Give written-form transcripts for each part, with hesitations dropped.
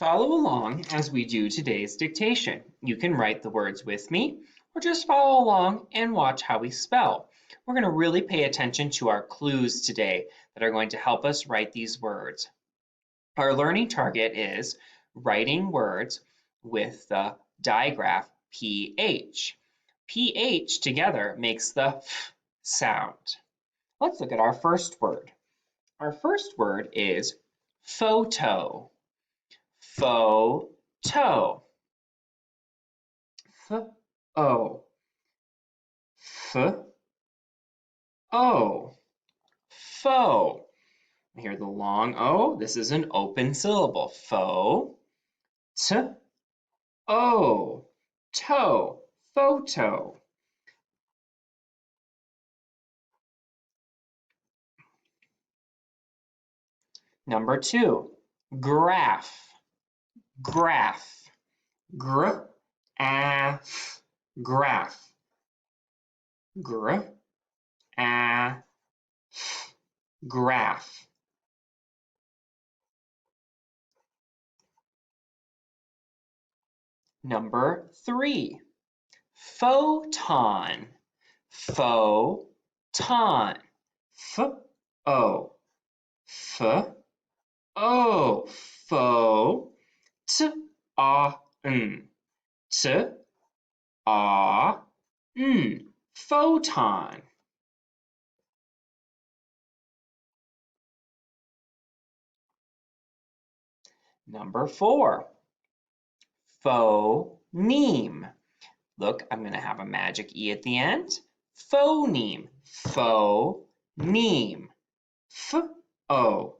Follow along as we do today's dictation. You can write the words with me or just follow along and watch how we spell. We're going to really pay attention to our clues today that are going to help us write these words. Our learning target is writing words with the digraph PH. PH together makes the F sound. Let's look at our first word. Our first word is photo. Photo. F-O. F-O. Fo. Hear the long O. This is an open syllable. Fo. T-O. Toe. Photo. Number 2. Graph. Graph. Gr-a-f. Graph. Gr-a-f. Graph. Number 3. Photon. Photon. F-O. F-O. Pho. T-A-N. T-A-N. Photon. Number 4. Phoneme. Look, I'm going to have a magic E at the end. Phoneme. Phoneme. F-O.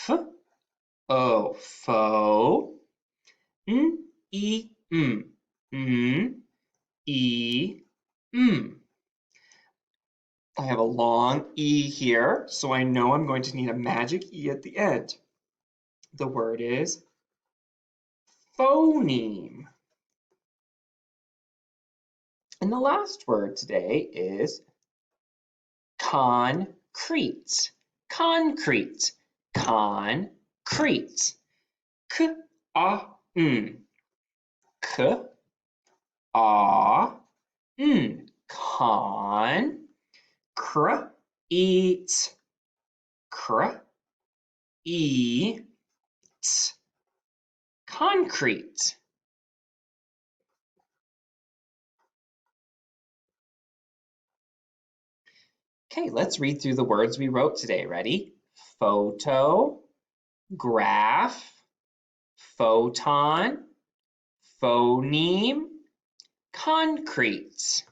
F-O. Pho. N-E-M. N-E-M. I have a long E here, so I know I'm going to need a magic E at the end. The word is phoneme. And the last word today is concrete. Concrete. Concrete. K-A-N. K-A-N. Con. Cr-eat. Cr-eat. Concrete. Okay, let's read through the words we wrote today. Ready? Photo, graph, photon, phoneme, concrete.